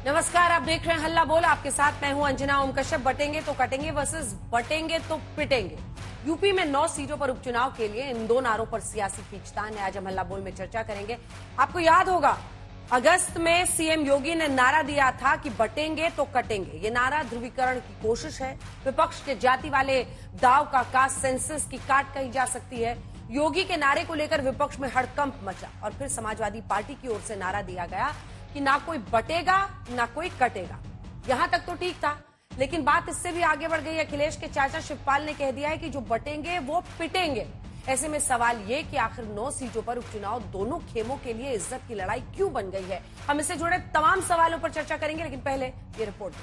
नमस्कार, आप देख रहे हैं हल्ला बोल। आपके साथ मैं हूं अंजना ओम कश्यप। बटेंगे तो कटेंगे वर्सेस बटेंगे तो पिटेंगे। यूपी में 9 सीटों पर उपचुनाव के लिए इन दो नारों पर सियासी खींचतान है। आज हम हल्ला बोल में चर्चा करेंगे। आपको याद होगा, अगस्त में सीएम योगी ने नारा दिया था कि बटेंगे तो कटेंगे। ये नारा ध्रुवीकरण की कोशिश है। विपक्ष के जाति वाले दाव का कास्ट सेंसस की काट कही जा सकती है। योगी के नारे को लेकर विपक्ष में हड़कंप मचा और फिर समाजवादी पार्टी की ओर से नारा दिया गया कि ना कोई बटेगा ना कोई कटेगा। यहां तक तो ठीक था, लेकिन बात इससे भी आगे बढ़ गई। अखिलेश के चाचा शिवपाल ने कह दिया है कि जो बटेंगे वो पिटेंगे। ऐसे में सवाल ये कि आखिर 9 सीटों पर उपचुनाव दोनों खेमों के लिए इज्जत की लड़ाई क्यों बन गई है। हम इससे जुड़े तमाम सवालों पर चर्चा करेंगे, लेकिन पहले ये रिपोर्ट।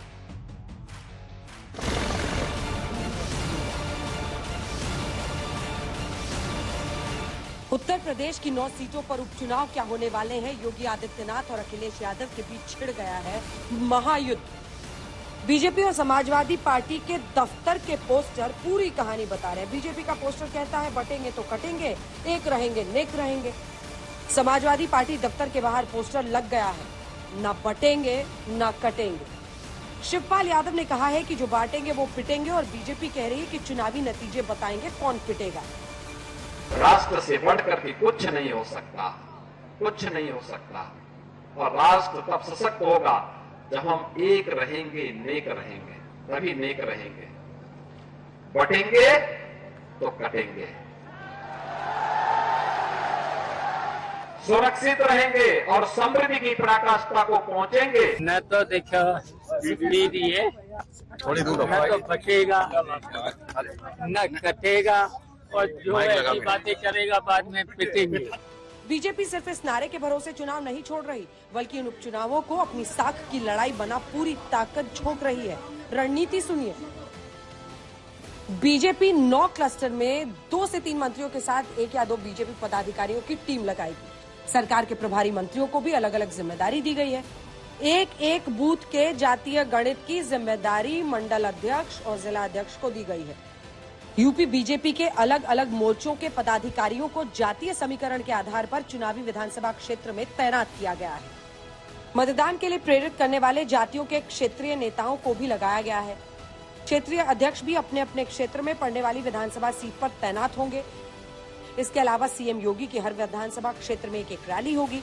उत्तर प्रदेश की 9 सीटों पर उपचुनाव क्या होने वाले हैं। योगी आदित्यनाथ और अखिलेश यादव के बीच छिड़ गया है महायुद्ध। बीजेपी और समाजवादी पार्टी के दफ्तर के पोस्टर पूरी कहानी बता रहे हैं। बीजेपी का पोस्टर कहता है बटेंगे तो कटेंगे, एक रहेंगे नेक रहेंगे। समाजवादी पार्टी दफ्तर के बाहर पोस्टर लग गया है, ना बटेंगे ना कटेंगे। शिवपाल यादव ने कहा है कि जो बांटेंगे वो पिटेंगे और बीजेपी कह रही है कि चुनावी नतीजे बताएंगे कौन पिटेगा। राष्ट्र से बढ़कर के कुछ नहीं हो सकता, कुछ नहीं हो सकता। और राष्ट्र तब सशक्त होगा जब हम एक रहेंगे, नेक रहेंगे, तभी नेक रहेंगे। बटेंगे तो कटेंगे, सुरक्षित रहेंगे और समृद्धि की पराकाष्ठा को पहुंचेंगे। न तो देखो दीदी है, न तो बचेगा न कटेगा, और जो ऐसी बातें करेगा बाद में पिटेंगे। बीजेपी सिर्फ इस नारे के भरोसे चुनाव नहीं छोड़ रही, बल्कि इन उपचुनावों को अपनी साख की लड़ाई बना पूरी ताकत झोंक रही है। रणनीति सुनिए। बीजेपी 9 क्लस्टर में 2 से 3 मंत्रियों के साथ 1 या 2 बीजेपी पदाधिकारियों की टीम लगाएगी। सरकार के प्रभारी मंत्रियों को भी अलग अलग जिम्मेदारी दी गई है। एक एक बूथ के जातीय गणित की जिम्मेदारी मंडल अध्यक्ष और जिला अध्यक्ष को दी गई है। यूपी बीजेपी के अलग अलग मोर्चों के पदाधिकारियों को जातीय समीकरण के आधार पर चुनावी विधानसभा क्षेत्र में तैनात किया गया है। मतदान के लिए प्रेरित करने वाले जातियों के क्षेत्रीय नेताओं को भी लगाया गया है। क्षेत्रीय अध्यक्ष भी अपने अपने क्षेत्र में पड़ने वाली विधानसभा सीट पर तैनात होंगे। इसके अलावा सीएम योगी की हर विधानसभा क्षेत्र में एक रैली होगी।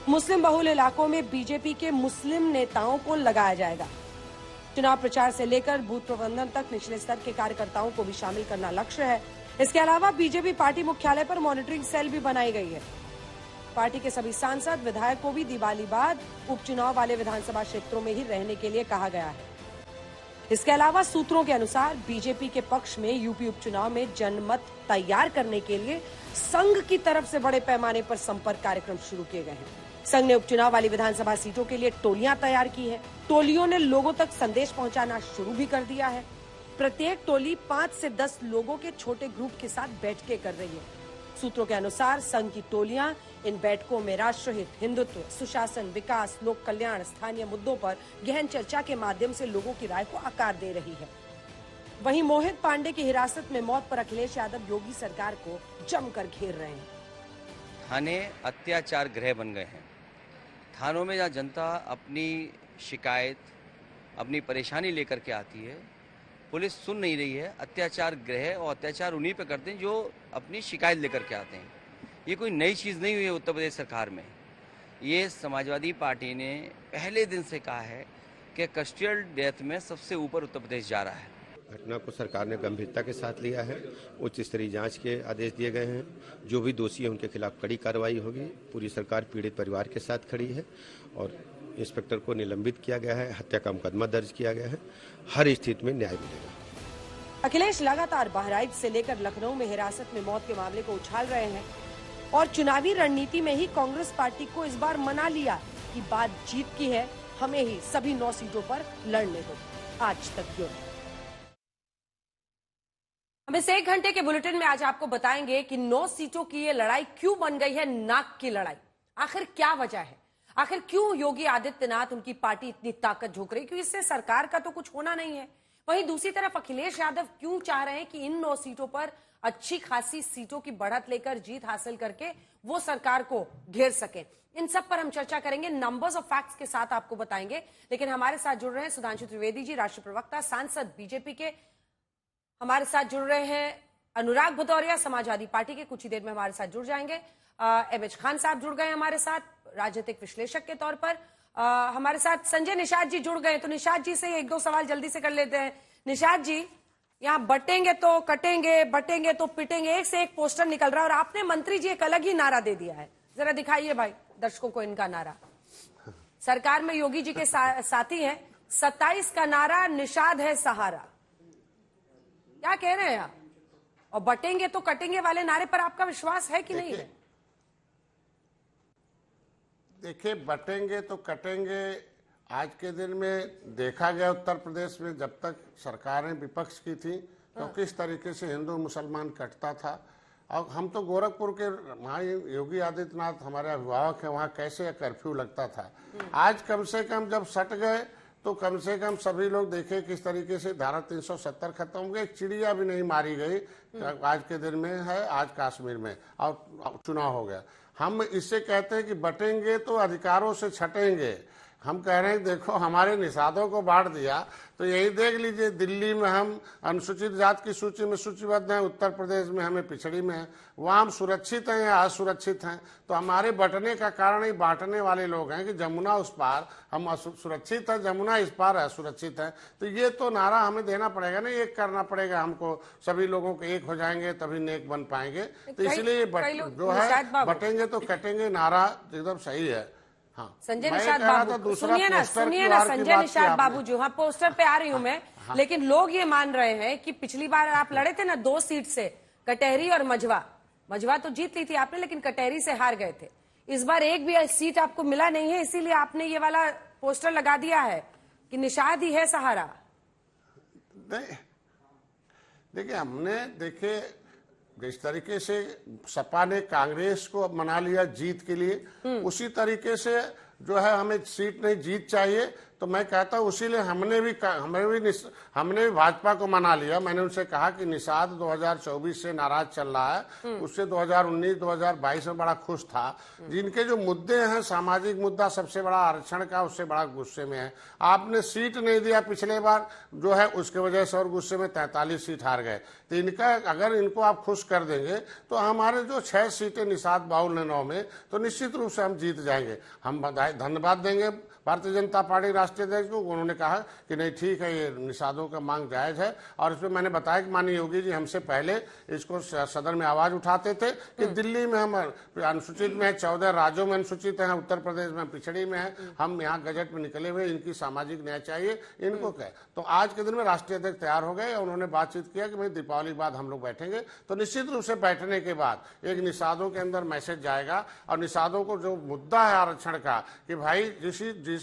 मुस्लिम बहुल इलाकों में बीजेपी के मुस्लिम नेताओं को लगाया जाएगा। चुनाव प्रचार से लेकर बूथ प्रबंधन तक निचले स्तर के कार्यकर्ताओं को भी शामिल करना लक्ष्य है। इसके अलावा बीजेपी पार्टी मुख्यालय पर मॉनिटरिंग सेल भी बनाई गई है। पार्टी के सभी सांसद विधायक को भी दिवाली बाद उपचुनाव वाले विधानसभा क्षेत्रों में ही रहने के लिए कहा गया है। इसके अलावा सूत्रों के अनुसार बीजेपी के पक्ष में यूपी उपचुनाव में जनमत तैयार करने के लिए संघ की तरफ से बड़े पैमाने पर संपर्क कार्यक्रम शुरू किए गए हैं। संघ ने उपचुनाव वाली विधानसभा सीटों के लिए टोलियां तैयार की है। टोलियों ने लोगों तक संदेश पहुंचाना शुरू भी कर दिया है। प्रत्येक टोली 5 से 10 लोगों के छोटे ग्रुप के साथ बैठकें कर रही है। सूत्रों के अनुसार संघ की टोलियां इन बैठकों में राष्ट्रहित, हिंदुत्व, सुशासन, विकास, लोक कल्याण, स्थानीय मुद्दों पर गहन चर्चा के माध्यम से लोगों की राय को आकार दे रही है। वहीं मोहित पांडे की हिरासत में मौत पर अखिलेश यादव योगी सरकार को जमकर घेर रहे हैं। थाने अत्याचार गृह बन गए हैं। थानों में जहाँ जनता अपनी शिकायत, अपनी परेशानी लेकर के आती है, पुलिस सुन नहीं रही है। अत्याचार गृह और अत्याचार उन्हीं पे करते हैं जो अपनी शिकायत लेकर के आते हैं। ये कोई नई चीज़ नहीं हुई है उत्तर प्रदेश सरकार में। ये समाजवादी पार्टी ने पहले दिन से कहा है कि कस्टोडियल डेथ में सबसे ऊपर उत्तर प्रदेश जा रहा है। घटना को सरकार ने गंभीरता के साथ लिया है। उच्च स्तरीय जांच के आदेश दिए गए हैं। जो भी दोषी है उनके खिलाफ कड़ी कार्रवाई होगी। पूरी सरकार पीड़ित परिवार के साथ खड़ी है और इंस्पेक्टर को निलंबित किया गया है। हत्या का मुकदमा दर्ज किया गया है। हर स्थिति में न्याय मिलेगा। अखिलेश लगातार बहराइच से लेकर लखनऊ में हिरासत में मौत के मामले को उछाल रहे हैं और चुनावी रणनीति में ही कांग्रेस पार्टी को इस बार मना लिया कि बात जीत की है, हमें ही सभी 9 सीटों पर लड़ने दो। आज तक क्यों? हम इस 1 घंटे के बुलेटिन में आज आपको बताएंगे कि 9 सीटों की ये लड़ाई क्यों बन गई है नाक की लड़ाई। आखिर क्या वजह है? आखिर क्यों योगी आदित्यनाथ, उनकी पार्टी इतनी ताकत झोंक रही है? क्योंकि इससे सरकार का तो कुछ होना नहीं है। वहीं दूसरी तरफ अखिलेश यादव क्यों चाह रहे हैं कि इन 9 सीटों पर अच्छी खासी सीटों की बढ़त लेकर जीत हासिल करके वो सरकार को घेर सके। इन सब पर हम चर्चा करेंगे, नंबर्स और फैक्ट्स के साथ आपको बताएंगे। लेकिन हमारे साथ जुड़ रहे हैं सुधांशु त्रिवेदी जी, राष्ट्रीय प्रवक्ता, सांसद बीजेपी के। हमारे साथ जुड़ रहे हैं अनुराग भदौरिया, समाजवादी पार्टी के, कुछ ही देर में हमारे साथ जुड़ जाएंगे। एमएच खान साहब जुड़ गए हमारे साथ, राजनीतिक विश्लेषक के तौर पर। हमारे साथ संजय निषाद जी जुड़ गए। तो निषाद जी से एक दो सवाल जल्दी से कर लेते हैं। निषाद जी, यहाँ बटेंगे तो कटेंगे, बटेंगे तो पिटेंगे, एक से एक पोस्टर निकल रहा है और आपने मंत्री जी एक अलग ही नारा दे दिया है। जरा दिखाइए भाई दर्शकों को इनका नारा। सरकार में योगी जी के साथी हैं, 27 का नारा निषाद है सहारा। क्या कह रहे हैं आप? और बटेंगे तो कटेंगे वाले नारे पर आपका विश्वास है कि नहीं है? देखिए, बटेंगे तो कटेंगे आज के दिन में देखा गया उत्तर प्रदेश में जब तक सरकारें विपक्ष की थी तो किस तरीके से हिंदू मुसलमान कटता था। और हम तो गोरखपुर के, वहाँ योगी आदित्यनाथ हमारे अभिभावक हैं, वहाँ कैसे कर्फ्यू लगता था। आज कम से कम जब सट गए तो कम से कम सभी लोग देखे किस तरीके से धारा 370 खत्म हो गई। एक चिड़िया भी नहीं मारी गई आज के दिन में है, आज कश्मीर में, और चुनाव हो गया। हम इससे कहते हैं कि बटेंगे तो अधिकारों से छटेंगे। हम कह रहे हैं देखो हमारे निषादों को बांट दिया तो यही देख लीजिए, दिल्ली में हम अनुसूचित जाति की सूची में सूचीबद्ध हैं, उत्तर प्रदेश में हमें पिछड़ी में है, वहाँ हम सुरक्षित हैं या असुरक्षित हैं। तो हमारे बंटने का कारण ही बांटने वाले लोग हैं कि जमुना उस पार हम सुरक्षित है, जमुना इस पार असुरक्षित है। तो ये तो नारा हमें देना पड़ेगा ना, एक करना पड़ेगा हमको, सभी लोगों के एक हो जाएंगे तभी नेक बन पाएंगे। तो इसलिए जो है बटेंगे तो कटेंगे नारा एकदम सही है। हाँ, संजय निषाद बाबू, सुनिए ना संजय निषाद बाबू जी, हाँ पोस्टर पे आ रही हूँ मैं। हाँ। लेकिन लोग ये मान रहे हैं कि पिछली बार आप लड़े थे ना 2 सीट से, कटहरी और मझवा तो जीत ली थी आपने, लेकिन कटहरी से हार गए थे। इस बार एक भी सीट आपको मिला नहीं है, इसीलिए आपने ये वाला पोस्टर लगा दिया है कि निषाद ही है सहारा। देखिए, हमने जिस तरीके से सपा ने कांग्रेस को मना लिया जीत के लिए, उसी तरीके से जो है हमें सीट नहीं जीत चाहिए। तो मैं कहता हूँ उसीलिए हमने भी भाजपा को मना लिया। मैंने उनसे कहा कि निषाद 2024 से नाराज चल रहा है, उससे 2019-2022 में बड़ा खुश था। जिनके जो मुद्दे हैं, सामाजिक मुद्दा सबसे बड़ा आरक्षण का, उससे बड़ा गुस्से में है। आपने सीट नहीं दिया पिछले बार जो है, उसके वजह से और गुस्से में 43 सीट हार गए। तो इनका अगर इनको आप खुश कर देंगे तो हमारे जो 6 सीटें निषाद बाहुल ने 9 में, तो निश्चित रूप से हम जीत जाएंगे। हम धन्यवाद देंगे भारतीय जनता पार्टी राष्ट्रीय अध्यक्ष को, उन्होंने कहा कि नहीं ठीक है, ये निषादों का मांग जायज है। और इसमें मैंने बताया कि माननीय योगी जी हमसे पहले इसको सदन में आवाज उठाते थे कि दिल्ली में हम अनुसूचित में है, 14 राज्यों में अनुसूचित है, उत्तर प्रदेश में पिछड़ी में है, हम यहाँ गजट में निकले हुए, इनकी सामाजिक न्याय चाहिए, इनको कहे। तो आज के दिन में राष्ट्रीय अध्यक्ष तैयार हो गए, उन्होंने बातचीत किया कि भाई दीपावली बाद हम लोग बैठेंगे। तो निश्चित रूप से बैठने के बाद एक निषादों के अंदर मैसेज जाएगा और निषादों को जो मुद्दा है आरक्षण का कि भाई जिस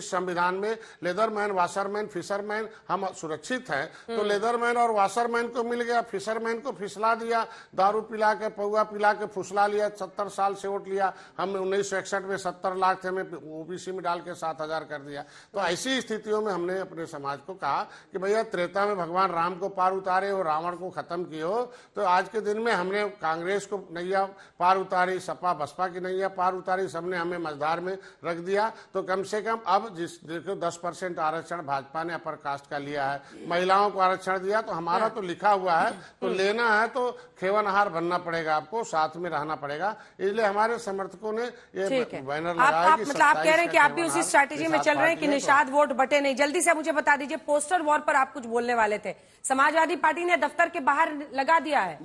संविधान में लेदरमैन, वाशरमैन, फिशरमैन हम सुरक्षित हैं, तो लेदरमैन और वाशरमैन को मिल गया, फिशरमैन को फिसला दिया, दारू पिला के, पौआ पिला के फुसला लिया, 70 साल से वोट लिया। हम 1961 में 70 लाख थे, हमें ओबीसी में डाल के 7,000 कर दिया। तो ऐसी स्थितियों में हमने अपने समाज को कहा कि भैया त्रेता में भगवान राम को पार उतारे और रावण को खत्म किए हो। तो आज के दिन में हमने कांग्रेस को नैया पार उतारी, सपा बसपा की नैया पार उतारी, सबने हमें मझधार में रख दिया। तो कम से कम अब देखो 10% आरक्षण भाजपा ने अपर कास्ट का लिया है, महिलाओं को आरक्षण दिया, तो हमारा तो लिखा हुआ है, तो लेना है तो खेवनहार बनना पड़ेगा, आपको साथ में रहना पड़ेगा। इसलिए हमारे समर्थकों ने ये बैनर लगाया। मतलब आप कह रहे हैं कि आप भी उसी स्ट्रैटेजी में चल रहे हैं कि निषाद वोट बटे नहीं। जल्दी से मुझे बता दीजिए, पोस्टर वॉर पर आप कुछ बोलने वाले थे, समाजवादी पार्टी ने दफ्तर के बाहर लगा दिया है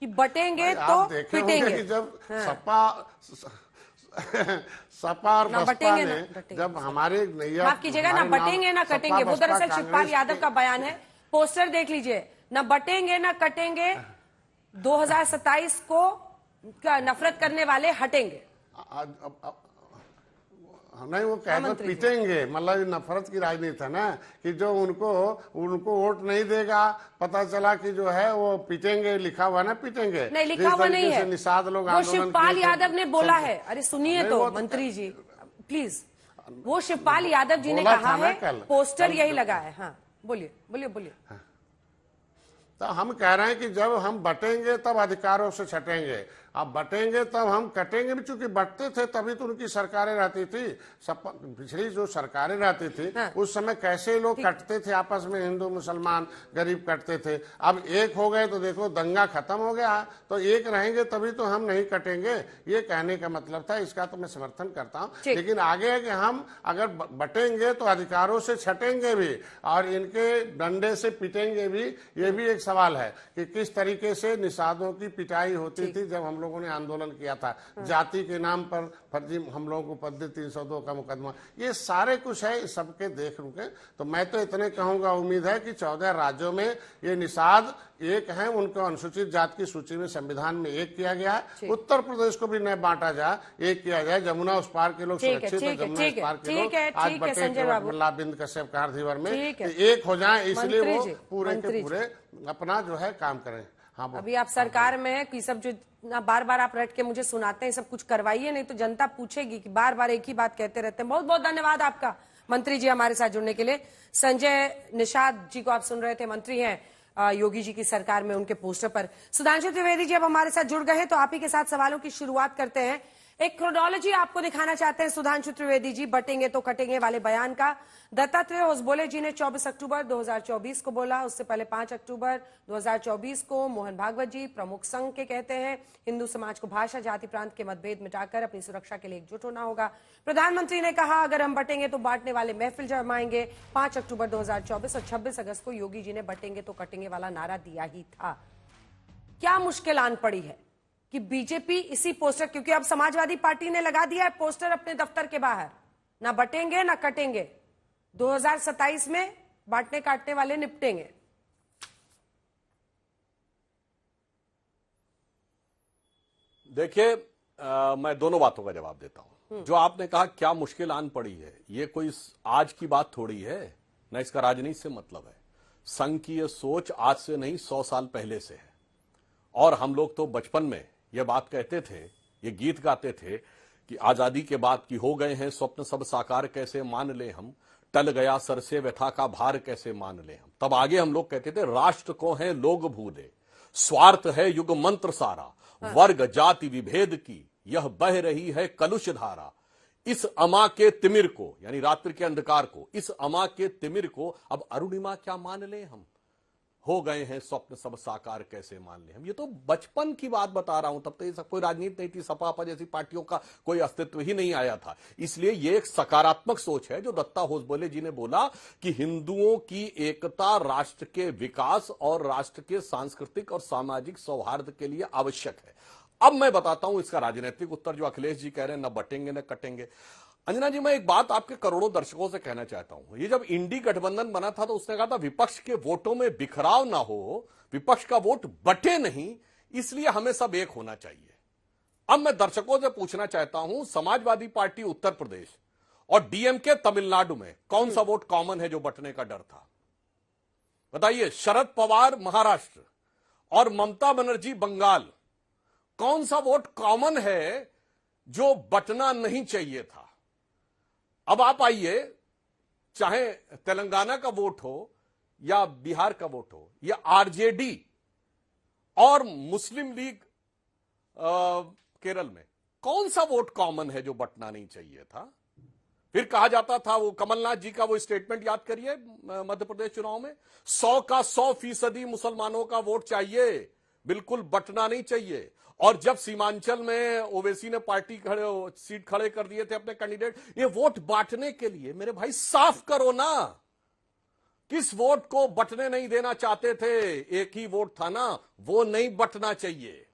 कि बटेंगे तो पिटेंगे। जब सपा और बसपा ने जब हमारे नैया, माफ कीजिएगा, ना बटेंगे ना कटेंगे, वो दरअसल शिवपाल यादव का बयान है। पोस्टर देख लीजिए, ना बटेंगे ना कटेंगे, 2027 को नफरत करने वाले हटेंगे। नहीं, वो कहते पीटेंगे, मतलब नफरत की राजनीति है ना, कि जो उनको वोट नहीं देगा, पता चला कि जो है वो पीटेंगे, लिखा हुआ ना पीटेंगे, नहीं लिखा हुआ नहीं है, निषाद लोग वो शिवपाल यादव ने बोला है। अरे सुनिए तो मंत्री जी प्लीज, वो शिवपाल यादव जी ने कहा है, पोस्टर यही लगा है। हाँ बोलिए बोलिए बोलिए। तो हम कह रहे हैं कि जब हम बटेंगे तब अधिकारों से छटेंगे। अब बटेंगे तब हम कटेंगे भी, चूंकि बटते थे तभी तो उनकी सरकारें रहती थी। पिछली जो सरकारें रहती थी उस समय कैसे लोग कटते थे आपस में, हिंदू मुसलमान गरीब कटते थे। अब एक हो गए तो देखो दंगा खत्म हो गया। तो एक रहेंगे तभी तो हम नहीं कटेंगे, ये कहने का मतलब था। इसका तो मैं समर्थन करता हूँ, लेकिन आगे है कि हम अगर बटेंगे तो अधिकारों से छटेंगे भी और इनके डंडे से पिटेंगे भी। ये भी एक सवाल है कि किस तरीके से निषादों की पिटाई होती थी जब हम लोगों ने आंदोलन किया था। जाति के नाम पर फर्जी हम लोगों को पद्धति 302 का मुकदमा, ये सारे कुछ है, सबके देख रुके। तो मैं तो इतने कहूंगा, उम्मीद है कि 14 राज्यों में ये निषाद एक है, उनको अनुसूचित जाति की सूची में संविधान में एक किया गया है। उत्तर प्रदेश को भी न बांटा जाए, एक किया जाए। जमुना उस पार के लोग सुरक्षित है, जमुना इस पार के लोग आज बटे बिंद कश्यप कारधीवर में एक हो जाए, इसलिए वो पूरे के पूरे अपना जो है काम करें। हाँ, अभी आप सरकार में है कि सब जो बार बार आप रट के मुझे सुनाते हैं, सब कुछ करवाइए, नहीं तो जनता पूछेगी कि बार बार एक ही बात कहते रहते हैं। बहुत बहुत धन्यवाद आपका मंत्री जी हमारे साथ जुड़ने के लिए। संजय निषाद जी को आप सुन रहे थे, मंत्री हैं योगी जी की सरकार में, उनके पोस्टर पर। सुधांशु त्रिवेदी जी अब हमारे साथ जुड़ गए हैं, तो आप ही के साथ सवालों की शुरुआत करते हैं। एक क्रोनोलॉजी आपको दिखाना चाहते हैं सुधांशु त्रिवेदी जी, बटेंगे तो कटेंगे वाले बयान का। दत्तात्रेय होसबोले जी ने 24 अक्टूबर 2024 को बोला, उससे पहले 5 अक्टूबर 2024 को मोहन भागवत जी प्रमुख संघ के कहते हैं हिंदू समाज को भाषा जाति प्रांत के मतभेद मिटाकर अपनी सुरक्षा के लिए एकजुट होना होगा। प्रधानमंत्री ने कहा अगर हम बटेंगे तो बांटने वाले महफिल जमाएंगे। 5 अक्टूबर 2024 और 26 अगस्त को योगी जी ने बटेंगे तो कटेंगे वाला नारा दिया ही था। क्या मुश्किल आन पड़ी है कि बीजेपी इसी पोस्टर, क्योंकि अब समाजवादी पार्टी ने लगा दिया है पोस्टर अपने दफ्तर के बाहर, ना बटेंगे ना कटेंगे, 2027 में बांटने काटने वाले निपटेंगे। देखिए, मैं दोनों बातों का जवाब देता हूं। जो आपने कहा क्या मुश्किल आन पड़ी है, ये कोई आज की बात थोड़ी है, ना इसका राजनीति से मतलब है। संघ की ये सोच आज से नहीं 100 साल पहले से है। और हम लोग तो बचपन में ये बात कहते थे, ये गीत गाते थे कि आजादी के बाद की हो गए हैं स्वप्न सब साकार, कैसे मान ले हम, टल गया सर से व्यथा का भार, कैसे मान ले हम। तब आगे हम लोग कहते थे राष्ट्र को है लोग भूले, स्वार्थ है युग मंत्र सारा, वर्ग जाति विभेद की यह बह रही है कलुष धारा। इस अमा के तिमिर को, यानी रात्रि के अंधकार को, इस अमा के तिमिर को अब अरुणिमा क्या मान ले हम, हो गए हैं स्वप्न सब साकार, कैसे मान ले हम। ये तो बचपन की बात बता रहा हूं, तब तो ये सब कोई राजनीति नहीं थी, सपा जैसी पार्टियों का कोई अस्तित्व ही नहीं आया था। इसलिए ये एक सकारात्मक सोच है जो दत्ता होसबोले जी ने बोला कि हिंदुओं की एकता राष्ट्र के विकास और राष्ट्र के सांस्कृतिक और सामाजिक सौहार्द के लिए आवश्यक है। अब मैं बताता हूं इसका राजनीतिक उत्तर, जो अखिलेश जी कह रहे हैं न बटेंगे न कटेंगे। अंजना जी, मैं एक बात आपके करोड़ों दर्शकों से कहना चाहता हूं। ये जब इंडी गठबंधन बना था तो उसने कहा था विपक्ष के वोटों में बिखराव ना हो, विपक्ष का वोट बटे नहीं, इसलिए हमें सब एक होना चाहिए। अब मैं दर्शकों से पूछना चाहता हूं, समाजवादी पार्टी उत्तर प्रदेश और डीएमके तमिलनाडु में कौन सा वोट कॉमन है जो बटने का डर था? बताइए। शरद पवार महाराष्ट्र और ममता बनर्जी बंगाल, कौन सा वोट कॉमन है जो बटना नहीं चाहिए था? अब आप आइए, चाहे तेलंगाना का वोट हो या बिहार का वोट हो या आरजेडी और मुस्लिम लीग केरल में, कौन सा वोट कॉमन है जो बटना नहीं चाहिए था? फिर कहा जाता था, वो कमलनाथ जी का वो स्टेटमेंट याद करिए मध्य प्रदेश चुनाव में, 100 का 100% मुसलमानों का वोट चाहिए, बिल्कुल बटना नहीं चाहिए। और जब सीमांचल में ओवैसी ने पार्टी सीट खड़े कर दिए थे अपने कैंडिडेट, ये वोट बांटने के लिए। मेरे भाई साफ करो ना, किस वोट को बटने नहीं देना चाहते थे? एक ही वोट था ना, वो नहीं बटना चाहिए,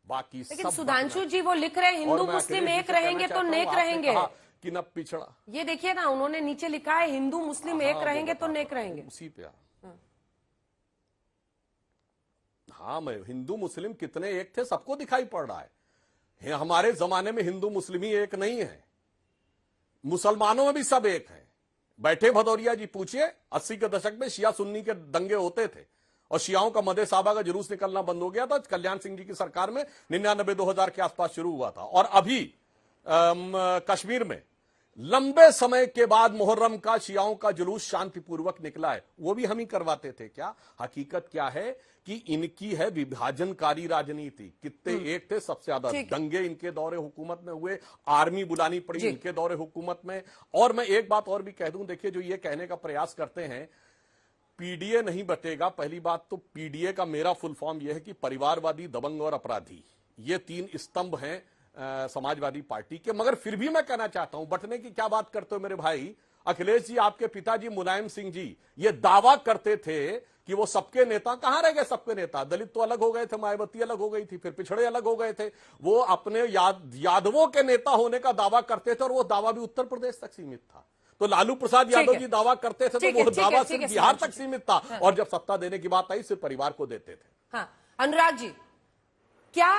बाकी लेकिन सुधांशु जी वो लिख रहे हिंदू मुस्लिम एक रहेंगे तो नेक रहेंगे कि न पिछड़ा। ये देखिए ना, उन्होंने नीचे लिखा है हिंदू मुस्लिम एक रहेंगे तो नेक रहेंगे। उसी पे हाँ, मैं हिंदू मुस्लिम कितने एक थे सबको दिखाई पड़ रहा है। हमारे जमाने में हिंदू मुस्लिम ही एक नहीं है, मुसलमानों में भी सब एक है। बैठे भदौरिया जी, पूछिए 80 के दशक में शिया सुन्नी के दंगे होते थे और शियाओं का मदे साहबा का जुलूस निकलना बंद हो गया था। कल्याण सिंह जी की सरकार में 99-2000 के आसपास शुरू हुआ था। और अभी कश्मीर में लंबे समय के बाद मुहर्रम का शियाओं का जुलूस शांतिपूर्वक निकला है, वो भी हम ही करवाते थे क्या? हकीकत क्या है कि इनकी है विभाजनकारी राजनीति। कितने एक थे, सबसे ज्यादा दंगे इनके दौरे हुकूमत में हुए, आर्मी बुलानी पड़ी इनके दौरे हुकूमत में। और मैं एक बात और भी कह दूं, देखिए जो ये कहने का प्रयास करते हैं पीडीए नहीं बटेगा, पहली बात तो पीडीए का मेरा फुल फॉर्म यह है कि परिवारवादी, दबंग और अपराधी, ये तीन स्तंभ हैं समाजवादी पार्टी के। मगर फिर भी मैं कहना चाहता हूं, बटने की क्या बात करते हो मेरे भाई? अखिलेश जी, आपके पिताजी मुलायम सिंह जी ये दावा करते थे कि वो सबके नेता। कहां रह गए सबके नेता? दलित तो अलग हो गए थे, मायावती अलग हो गई थी, फिर पिछड़े अलग हो गए थे। वो अपने यादवों के नेता होने का दावा करते थे और वो दावा भी उत्तर प्रदेश तक सीमित था। तो लालू प्रसाद यादव जी दावा करते थे तो वो दावा सिर्फ बिहार तक सीमित था, और जब सत्ता देने की बात आई सिर्फ परिवार को देते थे। हाँ, अनुराग जी, क्या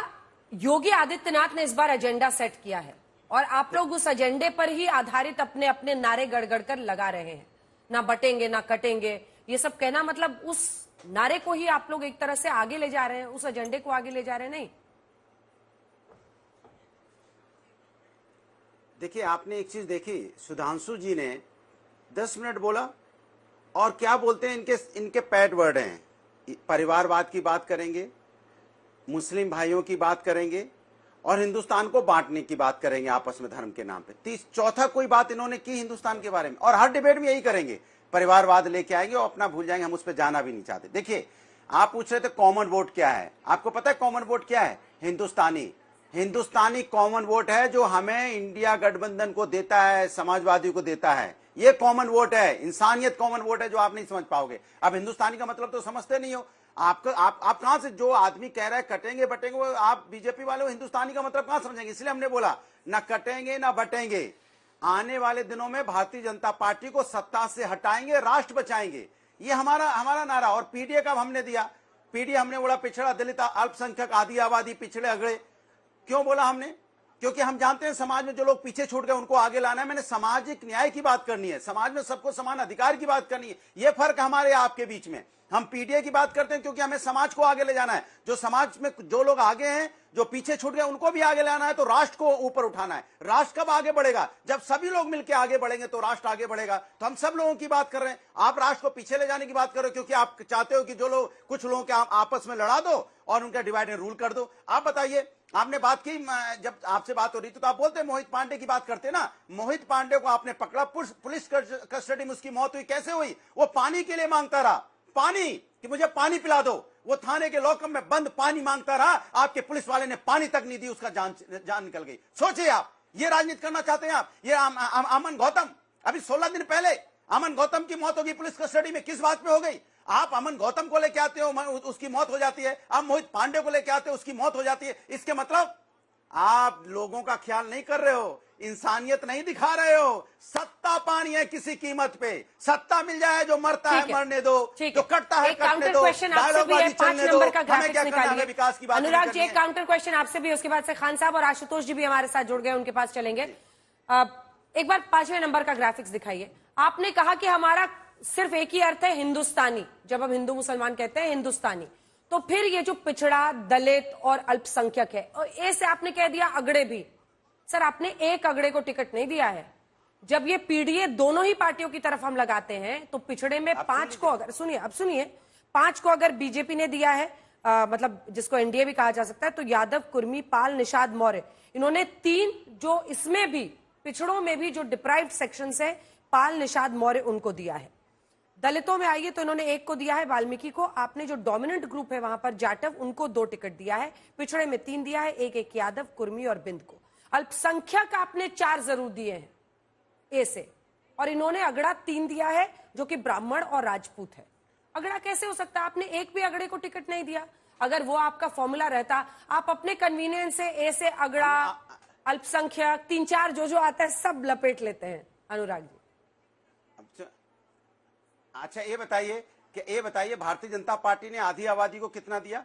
योगी आदित्यनाथ ने इस बार एजेंडा सेट किया है और आप लोग उस एजेंडे पर ही आधारित अपने अपने नारे गड़गड़ कर लगा रहे हैं? ना बटेंगे ना कटेंगे, ये सब कहना मतलब उस नारे को ही आप लोग एक तरह से आगे ले जा रहे हैं, उस एजेंडे को आगे ले जा रहे हैं? नहीं, देखिए आपने एक चीज देखी, सुधांशु जी ने 10 मिनट बोला और क्या बोलते हैं, इनके पैड वर्ड हैं, परिवारवाद की बात करेंगे, मुस्लिम भाइयों की बात करेंगे और हिंदुस्तान को बांटने की बात करेंगे आपस में धर्म के नाम पे। चौथा कोई बात इन्होंने की हिंदुस्तान के बारे में, और हर डिबेट में यही करेंगे, परिवारवाद लेके आएंगे और अपना भूल जाएंगे, हम उस पर जाना भी नहीं चाहते। देखिए आप पूछ रहे थे कॉमन वोट क्या है, आपको पता है कॉमन वोट क्या है? हिंदुस्तानी कॉमन वोट है जो हमें इंडिया गठबंधन को देता है, समाजवादी को देता है। ये कॉमन वोट है, इंसानियत कॉमन वोट है जो आप नहीं समझ पाओगे। अब हिंदुस्तानी का मतलब तो समझते नहीं हो। आप कहां से, जो आदमी कह रहा है कटेंगे बटेंगे, वो आप बीजेपी वाले हो, हिंदुस्तानी का मतलब कहां समझेंगे? इसलिए हमने बोला ना कटेंगे ना बटेंगे। आने वाले दिनों में भारतीय जनता पार्टी को सत्ता से हटाएंगे, राष्ट्र बचाएंगे, ये हमारा नारा। और पीडीए का हमने दिया, पीडीए हमने बोला पिछड़ा, दलित, अल्पसंख्यक, आदि आबादी, पिछड़े अगड़े। क्यों बोला हमने? क्योंकि हम जानते हैं समाज में जो लोग पीछे छूट गए उनको आगे लाना है। मैंने सामाजिक न्याय की बात करनी है, समाज में सबको समान अधिकार की बात करनी है। यह फर्क हमारे आपके बीच में। हम पीडीए की बात करते हैं क्योंकि हमें समाज को आगे ले जाना है। जो समाज में जो लोग आगे हैं, जो पीछे छूट गए, उनको भी आगे लाना है, तो राष्ट्र को ऊपर उठाना है। राष्ट्र कब आगे बढ़ेगा? जब सभी लोग मिलकर आगे बढ़ेंगे तो राष्ट्र आगे बढ़ेगा। तो हम सब लोगों की बात कर रहे हैं, आप राष्ट्र को पीछे ले जाने की बात कर रहे हो क्योंकि आप चाहते हो कि जो लोग, कुछ लोगों के आपस में लड़ा दो और उनका डिवाइड एंड रूल कर दो। आप बताइए, आपने बात की, जब आपसे बात हो रही थी तो आप बोलते मोहित पांडे की बात करते ना। मोहित पांडे को आपने पकड़ा, पुलिस कस्टडी में उसकी मौत हुई, कैसे हुई? वो पानी के लिए मांगता रहा, पानी, कि मुझे पानी पिला दो। वो थाने के लॉकअप में बंद पानी मांगता रहा, आपके पुलिस वाले ने पानी तक नहीं दी, उसका जान निकल गई। सोचिए आप, ये राजनीति करना चाहते हैं आप? ये अमन गौतम, अभी 16 दिन पहले अमन गौतम की मौत होगी पुलिस कस्टडी में, किस बात पे हो गई? आप अमन गौतम को लेके आते हो, उसकी मौत हो जाती है। आप मोहित पांडे को लेके आते हो, उसकी मौत हो जाती है। इसके मतलब आप लोगों का ख्याल नहीं कर रहे हो, इंसानियत नहीं दिखा रहे हो। सत्ता पानी है किसी कीमत पे, सत्ता मिल जाए, जो मरता है मरने दो, जो कटता है कटने दो, डायलॉगबाजी चलने दो, हमें क्या करना है, विकास की बात। अनुराग जी, एक काउंटर क्वेश्चन आपसे भी, उसके बाद से खान साहब और आशुतोष जी भी हमारे साथ जुड़ गए, उनके पास चलेंगे। एक बार 5वें नंबर का ग्राफिक्स दिखाइए। आपने कहा कि हमारा सिर्फ एक ही अर्थ है, हिंदुस्तानी। जब हम हिंदू मुसलमान कहते हैं हिंदुस्तानी, तो फिर ये जो पिछड़ा, दलित और अल्पसंख्यक है, और ए से आपने कह दिया अगड़े भी। सर, आपने एक अगड़े को टिकट नहीं दिया है। जब ये पीडीए दोनों ही पार्टियों की तरफ हम लगाते हैं तो पिछड़े में 5 को, अगर सुनिए, अब सुनिए, 5 को अगर बीजेपी ने दिया है, मतलब जिसको एनडीए भी कहा जा सकता है, तो यादव, कुर्मी, पाल, निषाद, मौर्य, इन्होंने 3 जो इसमें भी पिछड़ों में भी जो डिप्राइव्ड सेक्शन है, पाल, निषाद, मौर्य, उनको दिया है। दलितों में आइए तो इन्होंने 1 को दिया है, वाल्मीकि को। आपने जो डोमिनेंट ग्रुप है वहां पर जाटव, उनको 2 टिकट दिया है। पिछड़े में 3 दिया है, 1 यादव, कुर्मी और बिंद को। अल्पसंख्यक आपने 4 जरूर दिए हैं ए से, और इन्होंने अगड़ा 3 दिया है जो कि ब्राह्मण और राजपूत है। अगड़ा कैसे हो सकता है? आपने एक भी अगड़े को टिकट नहीं दिया। अगर वो आपका फॉर्मूला रहता, आप अपने कन्वीनियंस से ए से अगड़ा, अल्पसंख्यक, 3-4 जो आता है सब लपेट लेते हैं। अनुराग जी, अच्छा ये बताइए भारतीय जनता पार्टी ने आधी आबादी को कितना दिया?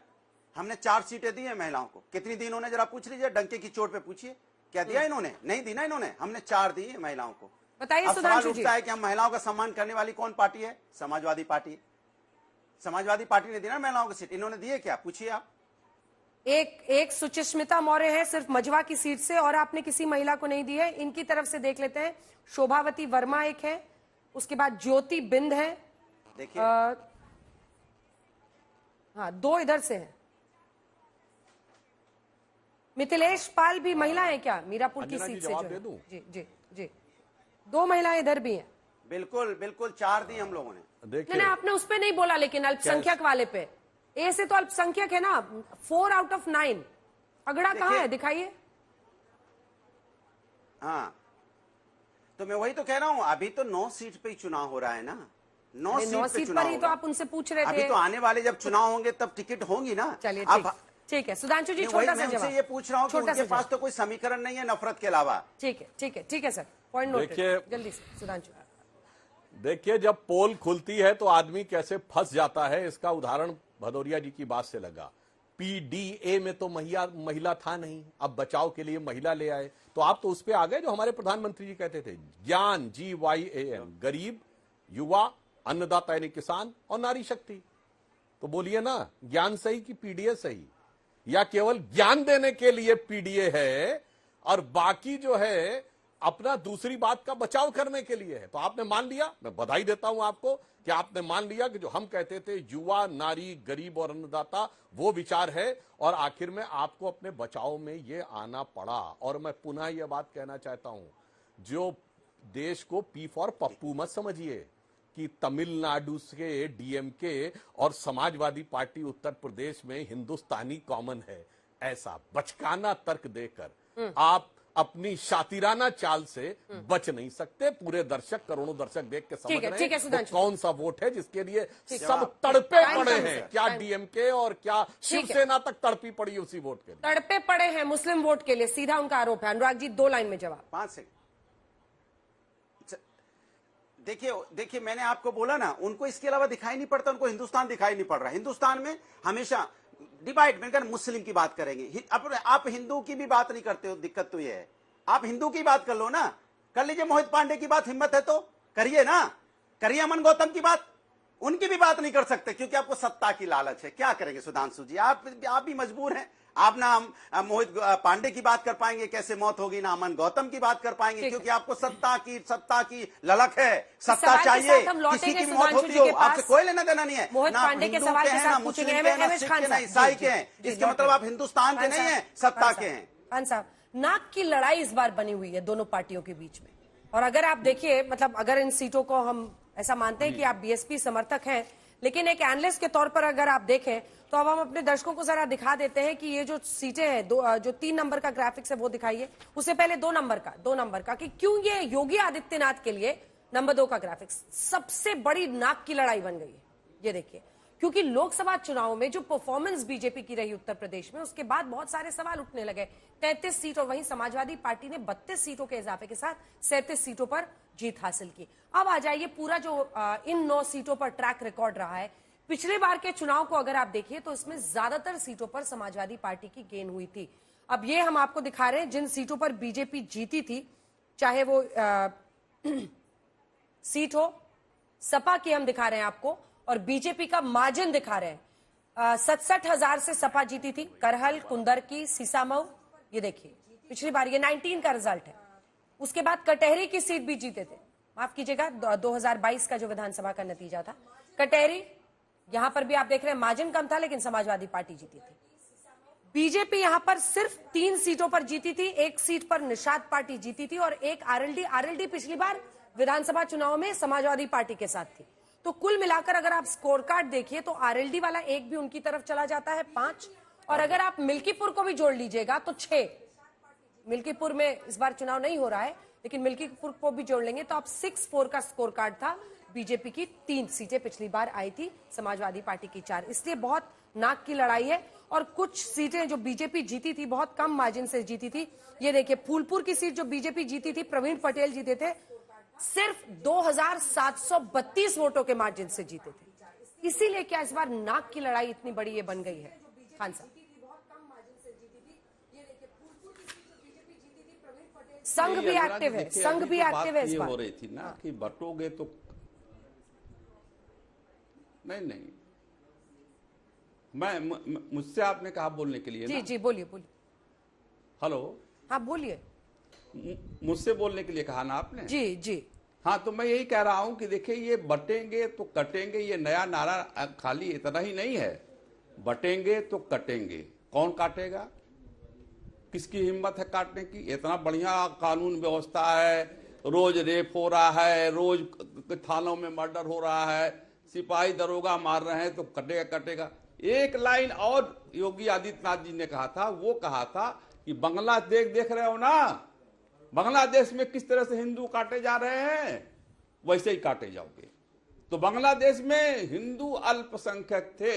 हमने 4 सीटें दी हैं महिलाओं को। कितनी दी इन्होंने? जरा पूछ लीजिए, डंके की चोट पे पूछिए, क्या दिया इन्होंने? नहीं दी ना इन्होंने। हमने 4 दी है महिलाओं को। बताइए सवाल उठता है कि हम महिलाओं का सम्मान करने वाली कौन पार्टी है? समाजवादी पार्टी। समाजवादी पार्टी ने दी ना महिलाओं को सीट, इन्होंने दिए क्या? पूछिए आप। एक सुचिस्मिता मौर्य है सिर्फ मझवा की सीट से, और आपने किसी महिला को नहीं दी है। इनकी तरफ से देख लेते हैं। शोभावती वर्मा एक है, उसके बाद ज्योति बिंद है, देखिए हाँ 2 इधर से हैं। मिथिलेश पाल भी महिला है क्या? मीरापुर की सीट से जो है। जी जी जी, 2 महिलाएं इधर भी हैं। बिल्कुल बिल्कुल 4 दी हम लोगों ने। देखिए नहीं, आपने उस पे नहीं बोला, लेकिन अल्पसंख्यक वाले पे। ए से तो अल्पसंख्यक है ना, 4 आउट ऑफ 9। अगड़ा कहाँ है, दिखाइए। हाँ, तो मैं वही तो कह रहा हूं, अभी तो 9 सीट पे ही चुनाव हो रहा है ना। 9 सीट पर ही तो आप उनसे पूछ रहे थे। अभी तो आने वाले जब चुनाव होंगे तब टिकट होंगी ना। चलिए ठीक है सुधांशु जी, छोटा सा जवाब। ये पूछ रहा हूँ कि उनके पास तो कोई समीकरण नहीं है नफरत के अलावा। ठीक है सर, पॉइंट नोट जल्दी से सुधांशु। देखिए, जब पोल खुलती है तो आदमी कैसे फंस जाता है, इसका उदाहरण भदौरिया जी की बात से लगा। पीडीए में तो महिला था नहीं, अब बचाव के लिए महिला ले आए, तो आप तो उस पे आ गए जो हमारे प्रधानमंत्री जी कहते थे, ज्ञान GYAN, गरीब, युवा, अन्नदाता यानी किसान और नारी शक्ति। तो बोलिए ना, ज्ञान सही कि पीडीए सही, या केवल ज्ञान देने के लिए पीडीए है और बाकी जो है अपना दूसरी बात का बचाव करने के लिए है? तो आपने मान लिया, मैं बधाई देता हूं आपको कि आपने मान लिया कि जो हम कहते थे युवा, नारी, गरीब और अन्नदाता, वो विचार है, और आखिर में आपको अपने बचाव में ये आना पड़ा। और मैं पुनः यह बात कहना चाहता हूं, जो देश को पी फॉर पप्पू मत समझिए कि तमिलनाडु से डीएमके और समाजवादी पार्टी उत्तर प्रदेश में हिंदुस्तानी कॉमन है, ऐसा बचकाना तर्क देकर आप अपनी शातिराना चाल से बच नहीं सकते। पूरे दर्शक, करोड़ों दर्शक देख के समझ रहे हैं वो कौन सा वोट है जिसके लिए सब तड़पे पड़े हैं। क्या डीएमके और क्या शिवसेना तक तड़पी पड़ी उसी वोट के लिए? तड़पे पड़े हैं मुस्लिम वोट के लिए, सीधा उनका आरोप है। अनुराग जी 2 लाइन में जवाब। 5 सेकंड। देखिए मैंने आपको बोला ना, उनको इसके अलावा दिखाई नहीं पड़ता, उनको हिंदुस्तान दिखाई नहीं पड़ रहा। हिंदुस्तान में हमेशा डिवाइड में मुस्लिम की बात करेंगे, आप हिंदू की भी बात नहीं करते हो। दिक्कत तो ये है, आप हिंदू की बात कर लो ना, कर लीजिए मोहित पांडे की बात, हिम्मत है तो करिए ना, करिए अमन गौतम की बात। उनकी भी बात नहीं कर सकते क्योंकि आपको सत्ता की लालच है। क्या करेंगे सुधांशु जी, आप भी मजबूर हैं। आप ना मोहित पांडे की बात कर पाएंगे, कैसे मौत होगी, ना अमन गौतम की बात कर पाएंगे, क्योंकि आपको सत्ता की ललक है, सत्ता चाहिए। किसी की भी मौत होती हो, आपसे कोई लेना देना नहीं है। ना हिंदू के हैं, ना मुस्लिम के हैं, ना सिख के, ना ईसाई के हैं। इसके मतलब आप हिंदुस्तान के नहीं है, सत्ता के हैं। खान साहब, नाक की लड़ाई इस बार बनी हुई है दोनों पार्टियों के बीच में। और अगर आप देखिए, मतलब अगर इन सीटों को हम ऐसा मानते हैं कि आप बीएसपी समर्थक हैं, लेकिन एक एनालिस्ट के तौर पर अगर आप देखें तो अब हम अपने दर्शकों को जरा दिखा देते हैं कि ये जो सीटें हैं, जो 3 नंबर का ग्राफिक्स है वो दिखाइए, उससे पहले 2 नंबर का कि क्यों ये योगी आदित्यनाथ के लिए नंबर 2 का ग्राफिक्स सबसे बड़ी नाक की लड़ाई बन गई है। ये देखिए, क्योंकि लोकसभा चुनाव में जो परफॉर्मेंस बीजेपी की रही उत्तर प्रदेश में, उसके बाद बहुत सारे सवाल उठने लगे। 33 सीट, और वहीं समाजवादी पार्टी ने 32 सीटों के इजाफे के साथ 37 सीटों पर जीत हासिल की। अब आ जाइए, पूरा जो इन 9 सीटों पर ट्रैक रिकॉर्ड रहा है, पिछले बार के चुनाव को अगर आप देखिए तो इसमें ज्यादातर सीटों पर समाजवादी पार्टी की गेन हुई थी। अब ये हम आपको दिखा रहे हैं जिन सीटों पर बीजेपी जीती थी, चाहे वो सीट हो, सपा की हम दिखा रहे हैं आपको, और बीजेपी का मार्जिन दिखा रहे हैं। 67,000 से सपा जीती थी, करहल, कुंदरकी, सीसामऊ, ये देखिए पिछली बार, ये 19 का रिजल्ट है। उसके बाद कटहरी की सीट भी जीते थे, माफ कीजिएगा 2022 का जो विधानसभा का नतीजा था, कटहरी, यहां पर भी आप देख रहे हैं मार्जिन कम था लेकिन समाजवादी पार्टी जीती थी। बीजेपी यहां पर सिर्फ 3 सीटों पर जीती थी, 1 सीट पर निषाद पार्टी जीती थी और 1 आरएलडी पिछली बार विधानसभा चुनाव में समाजवादी पार्टी के साथ थी। तो कुल मिलाकर अगर आप स्कोर कार्ड देखिए तो आरएलडी वाला 1 भी उनकी तरफ चला जाता है, 5, और अगर आप मिल्कीपुर को भी जोड़ लीजिएगा तो 6। मिल्कीपुर में इस बार चुनाव नहीं हो रहा है, लेकिन मिल्कीपुर को भी जोड़ लेंगे तो आप 6-4 का स्कोर कार्ड था। बीजेपी की 3 सीटें पिछली बार आई थी, समाजवादी पार्टी की 4, इसलिए बहुत नाक की लड़ाई है। और कुछ सीटें जो बीजेपी जीती थी बहुत कम मार्जिन से जीती थी। ये देखिए, फूलपुर की सीट जो बीजेपी जीती थी, प्रवीण पटेल जीते थे, सिर्फ 2,732 वोटों के मार्जिन से जीते थे। इसीलिए क्या इस बार नाक की लड़ाई इतनी बड़ी ये बन गई है? खान साहब, संघ भी एक्टिव है, संघ भी एक्टिव है इस बार। हो रही थी ना कि बटोगे तो नहीं, मुझसे आपने कहा बोलने के लिए जी ना? जी बोलिए बोलिए। हेलो, हाँ बोलिए। मुझसे बोलने के लिए कहा ना आपने? जी जी। हाँ, तो मैं यही कह रहा हूं कि देखिए, ये बटेंगे तो कटेंगे, ये नया नारा खाली इतना ही नहीं है। बटेंगे तो कटेंगे, कौन काटेगा? किसकी हिम्मत है काटने की? इतना बढ़िया कानून व्यवस्था है, रोज रेप हो रहा है, रोज थानों में मर्डर हो रहा है, सिपाही दरोगा मार रहे हैं, तो कटेगा कटेगा। एक लाइन और योगी आदित्यनाथ जी ने कहा था, वो कहा था कि बांग्लादेश देख रहे हो ना, बांग्लादेश में किस तरह से हिंदू काटे जा रहे हैं, वैसे ही काटे जाओगे। तो बांग्लादेश में हिंदू अल्पसंख्यक थे,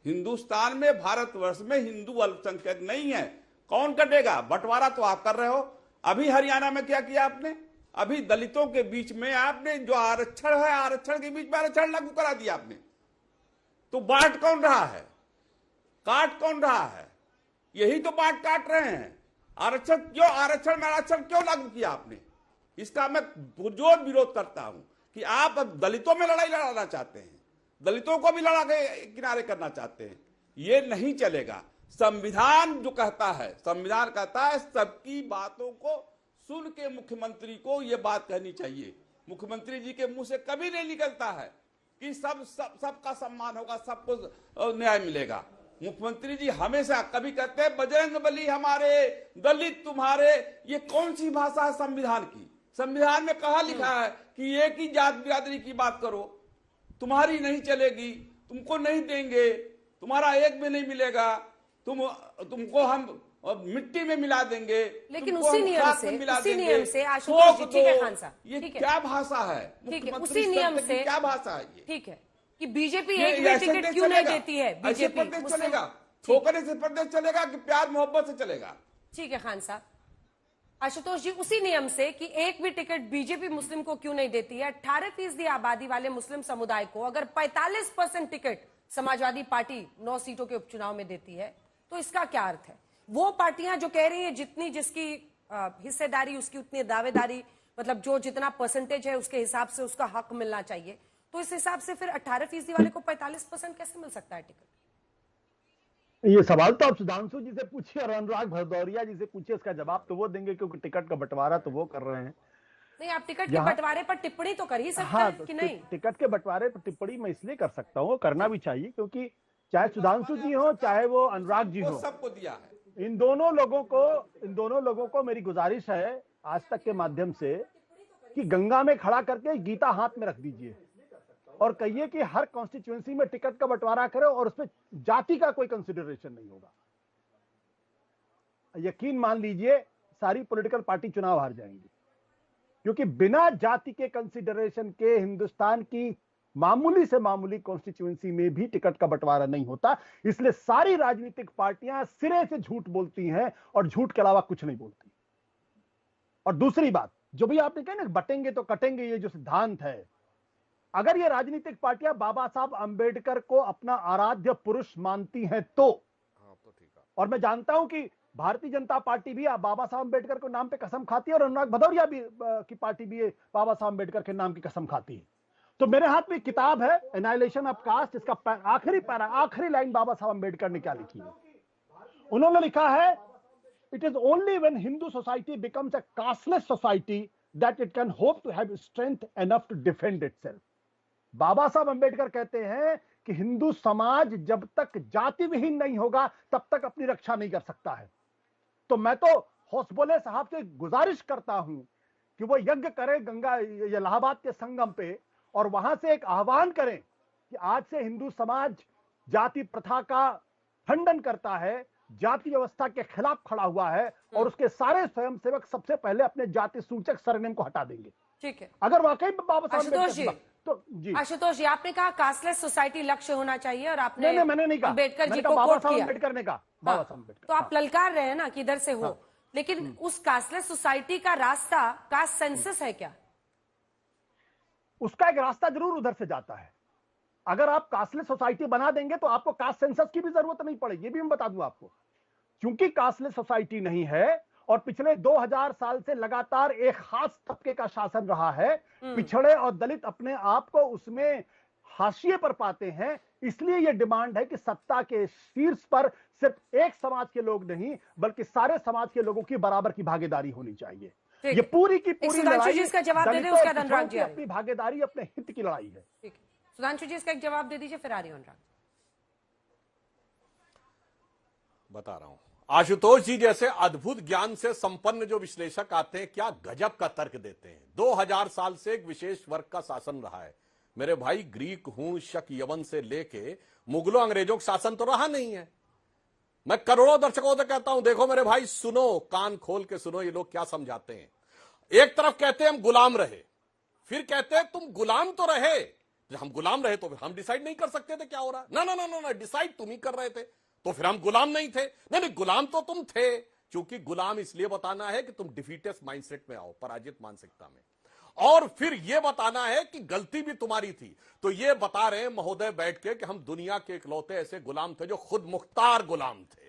हिंदुस्तान में, भारतवर्ष में हिंदू अल्पसंख्यक नहीं है। कौन कटेगा? बंटवारा तो आप कर रहे हो। अभी हरियाणा में क्या किया आपने? अभी दलितों के बीच में आपने जो आरक्षण है, आरक्षण के बीच में आरक्षण लागू करा दिया आपने। तो बांट कौन रहा है? काट कौन रहा है? यही तो बांट काट रहे हैं। आरक्षण क्यों, आरक्षण में आरक्षण क्यों लागू किया आपने? इसका मैं पुरजोर विरोध करता हूं कि आप अब दलितों में लड़ाई लड़ाना चाहते हैं, दलितों को भी लड़ा के किनारे करना चाहते हैं। ये नहीं चलेगा। संविधान जो कहता है, संविधान कहता है सबकी बातों को सुन के मुख्यमंत्री को ये बात कहनी चाहिए। मुख्यमंत्री जी के मुंह से कभी नहीं निकलता है कि सबका सम्मान होगा, सबको न्याय मिलेगा। मुख्यमंत्री जी हमेशा कभी कहते हैं बजरंगबली हमारे, दलित तुम्हारे। ये कौन सी भाषा है संविधान की? संविधान में कहा लिखा है कि एक ही जात बिरादरी की बात करो, तुम्हारी नहीं चलेगी, तुमको नहीं देंगे, तुम्हारा एक भी नहीं मिलेगा, तुमको हम मिट्टी में मिला देंगे। लेकिन उसी नियम से आशुतोष जी, ठीक है खान साहब, ये क्या भाषा है? ठीक है, उसी नियम से क्या भाषा है ये? ठीक है कि बीजेपी एक भी टिकट क्यों नहीं देती है? बीजेपी प्रदेश चलेगा, ठोकरे से प्रदेश चलेगा कि प्यार मोहब्बत से चलेगा? ठीक है खान साहब। आशुतोष जी, उसी नियम से कि एक भी टिकट बीजेपी मुस्लिम को क्यों नहीं देती है? 18% आबादी वाले मुस्लिम समुदाय को अगर 45% टिकट समाजवादी पार्टी 9 सीटों के उपचुनाव में देती है, तो इसका क्या अर्थ है? वो पार्टियां जो कह रही है जितनी जिसकी हिस्सेदारी उसकी उतनी दावेदारी, मतलब जो जितना परसेंटेज है उसके हिसाब से उसका हक मिलना चाहिए, तो इस हिसाब से फिर 18% वाले को 45% कैसे मिल सकता है टिकट? ये सवाल तो आप सुधांशु जी से पूछिए और अनुराग भदौरिया जी से पूछिए, इसका जवाब तो वो देंगे, क्योंकि टिकट का बंटवारा तो वो कर रहे हैं। नहीं, आप टिकट के बंटवारे पर टिप्पणी तो कर ही सकते हाँ, हैं कि नहीं? टिकट के बंटवारे पर टिप्पणी मैं इसलिए कर सकता हूँ, करना भी चाहिए, क्योंकि चाहे सुधांशु जी हो चाहे वो अनुराग जी हो, सबको दिया है। इन दोनों लोगों को मेरी गुजारिश है आज तक के माध्यम से कि गंगा में खड़ा करके गीता हाथ में रख दीजिए और कहिए कि हर कॉन्स्टिट्यूएंसी में टिकट का बंटवारा करो और उसमें जाति का कोई कंसिडरेशन नहीं होगा। यकीन मान लीजिए सारी पॉलिटिकल पार्टी चुनाव हार जाएंगी, क्योंकि बिना जाति के कंसिडरेशन के हिंदुस्तान की मामूली से मामूली कॉन्स्टिट्यूएंसी में भी टिकट का बंटवारा नहीं होता। इसलिए सारी राजनीतिक पार्टियां सिरे से झूठ बोलती हैं और झूठ के अलावा कुछ नहीं बोलती। और दूसरी बात, जो भी आपने कहा ना बटेंगे तो कटेंगे, ये जो सिद्धांत है, अगर ये राजनीतिक पार्टियां बाबा साहब अंबेडकर को अपना आराध्य पुरुष मानती हैं तो ठीक है। और मैं जानता हूं कि भारतीय जनता पार्टी भी बाबा साहब अंबेडकर के नाम पे कसम खाती है और अनुराग भदौरिया भी की पार्टी भी बाबा साहब अंबेडकर के नाम की कसम खाती है। तो मेरे हाथ में किताब है एनाइलेशन ऑफ कास्ट, इसका आखिरी लाइन बाबा साहब अंबेडकर ने क्या लिखी है? उन्होंने लिखा है, it is only when Hindu society becomes a casteless society that it can hope to have strength enough to defend itself. Baba Saheb Ambedkar कहते हैं कि हिंदू समाज जब तक जाति विहीन नहीं होगा तब तक अपनी रक्षा नहीं कर सकता है। तो मैं तो होसबोले साहब से गुजारिश करता हूं कि वो यज्ञ करें गंगा इलाहाबाद के संगम पे और वहां से एक आह्वान करें कि आज से हिंदू समाज जाति प्रथा का खंडन करता है, जाति व्यवस्था के खिलाफ खड़ा हुआ है और उसके सारे स्वयंसेवक सबसे पहले अपने जाति सूचक सरनेम को हटा देंगे। ठीक है, अगर वाकई बाबा साहब तो जी। आशुतोष जी, आपने कहा कास्टलेस सोसाइटी लक्ष्य होना चाहिए और आपने नहीं, मैंने नहीं कहा, अम्बेडकर जी को कोट किया। अम्बेडकर ने कहा बाबा साहब अम्बेडकर। तो आप ललकार रहे हैं ना कि इधर से हो, लेकिन उस कास्टलेस सोसाइटी का रास्ता कास्ट सेंसस है क्या? उसका एक रास्ता जरूर उधर से जाता है। अगर आप कास्टलेस सोसाइटी बना देंगे तो आपको कास्ट सेंसस की भी जरूरत नहीं पड़ेगी, ये भी मैं बता दूं आपको। क्योंकि कास्टलेस सोसाइटी नहीं है और पिछले 2000 साल से लगातार एक खास तबके का शासन रहा है, पिछड़े और दलित अपने आप को उसमें हाशिए पर पाते हैं, इसलिए यह डिमांड है कि सत्ता के शीर्ष पर सिर्फ एक समाज के लोग नहीं बल्कि सारे समाज के लोगों की बराबर की भागीदारी होनी चाहिए। ये पूरी की पूरी लड़ाई इसका जवाब दे दें, उसके बाद अनुराग जी अपनी भागीदारी, अपने हित की लड़ाई है। ठीक है, सुधांशु जी इसका एक जवाब दे दीजिए, फिर आ रही हूं अनुराग। बता रहा हूं, आशुतोष जी जैसे अद्भुत ज्ञान से संपन्न जो विश्लेषक आते हैं, क्या गजब का तर्क देते हैं। 2000 साल से एक विशेष वर्ग का शासन रहा है मेरे भाई। ग्रीक, हूण, शक, यवन से लेके मुगलों अंग्रेजों का शासन तो रहा नहीं है। मैं करोड़ों दर्शकों से कहता हूं, देखो मेरे भाई, सुनो, कान खोल के सुनो, ये लोग क्या समझाते हैं। एक तरफ कहते हैं हम गुलाम रहे, फिर कहते हैं तुम गुलाम तो रहे, जब हम गुलाम रहे तो फिर हम डिसाइड नहीं कर सकते थे क्या हो रहा है। ना ना ना ना, डिसाइड तुम ही कर रहे थे, तो फिर हम गुलाम नहीं थे। नहीं, गुलाम तो तुम थे, क्योंकि गुलाम इसलिए बताना है कि तुम डिफीटेस्ट माइंडसेट में आओ, पराजित मानसिकता में, और फिर यह बताना है कि गलती भी तुम्हारी थी। तो ये बता रहे हैं महोदय बैठ के कि हम दुनिया के इकलौते ऐसे गुलाम थे जो खुद मुख्तार गुलाम थे।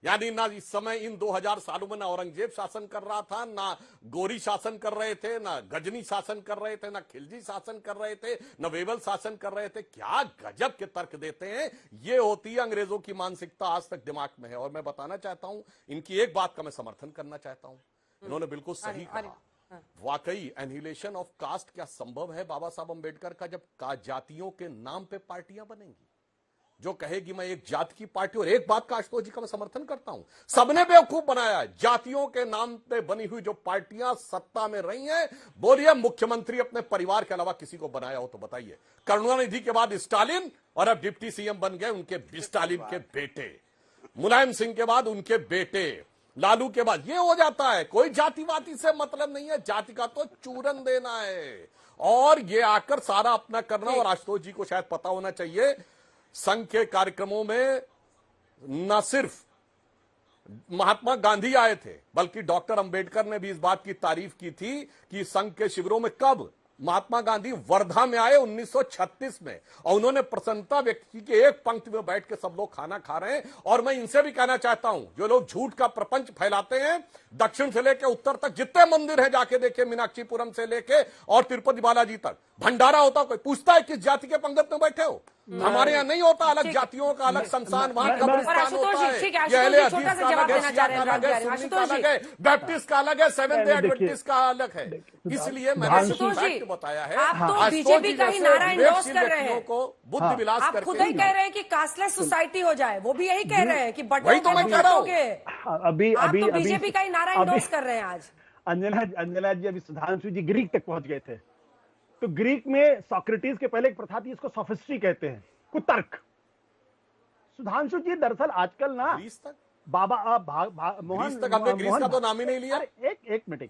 यानी ना इस समय इन 2000 सालों में ना औरंगजेब शासन कर रहा था, ना गोरी शासन कर रहे थे, ना गजनी शासन कर रहे थे, ना खिलजी शासन कर रहे थे, ना वेबल शासन कर रहे थे। क्या गजब के तर्क देते हैं। ये होती है अंग्रेजों की मानसिकता, आज तक दिमाग में है। और मैं बताना चाहता हूं, इनकी एक बात का मैं समर्थन करना चाहता हूं, इन्होंने बिल्कुल सही कहा। वाकई एनिहिलेशन ऑफ कास्ट क्या संभव है बाबा साहब अंबेडकर का, जब जातियों के नाम पे पार्टियां बनेंगी। जो कहेगी मैं एक जाति की पार्टी, और एक बात का आशुतोष जी का मैं समर्थन करता हूं, सबने बेवकूफ बनाया है। जातियों के नाम पे बनी हुई जो पार्टियां सत्ता में रही हैं, बोलिए मुख्यमंत्री अपने परिवार के अलावा किसी को बनाया हो तो बताइए। करुणानिधि के बाद स्टालिन, और अब डिप्टी सीएम बन गए उनके स्टालिन के बेटे, मुलायम सिंह के बाद उनके बेटे, लालू के बाद ये हो जाता है। कोई जातिवादी से मतलब नहीं है, जाति का तो चूरन देना है, और ये आकर सारा अपना करना। और आशुतोष जी को शायद पता होना चाहिए, संघ के कार्यक्रमों में न सिर्फ महात्मा गांधी आए थे, बल्कि डॉक्टर अंबेडकर ने भी इस बात की तारीफ की थी कि संघ के शिविरों में कब महात्मा गांधी वर्धा में आए 1936 में, और उन्होंने प्रसन्नता व्यक्त की कि एक पंक्ति में बैठ के सब लोग खाना खा रहे हैं। और मैं इनसे भी कहना चाहता हूं, जो लोग झूठ का प्रपंच फैलाते हैं, दक्षिण से लेकर उत्तर तक जितने मंदिर हैं जाके देखे, मीनाक्षीपुरम से लेके और तिरुपति बालाजी तक भंडारा होता, कोई पूछता है किस जाति के पंगत में बैठे हो? हमारे यहाँ नहीं होता, अलग जातियों का अलग संस्थान, वहां कब्रिस्तान होता है, बैप्टिस्ट का अलग है, सेवेंथ डे एडवेंटिस्ट का अलग है। इसलिए मैंने फैक्ट बताया है। आप तो बीजेपी का ही नारा एंडोर्स कर रहे हैं, को बुद्धि विलास आप खुद ही कह रहे हैं कि कास्टलेस सोसाइटी हो जाए, वो भी यही कह रहे हैं कि बटोगे तो अभी बीजेपी का ही नारा एंडोर्स कर रहे हैं आज। अंजना जी, अभी सुधांशु जी ग्रीक तक पहुंच गए थे, तो ग्रीक में सॉक्रेटिस के पहले एक प्रथा थी, इसको सोफिस्ट्री कहते हैं, कुतर्क। सुधांशु जी दरअसल आजकल ना ग्रीस तक बाबा मोहन तक हमने ग्रीस का तो नाम ही नहीं लिया। एक मिनट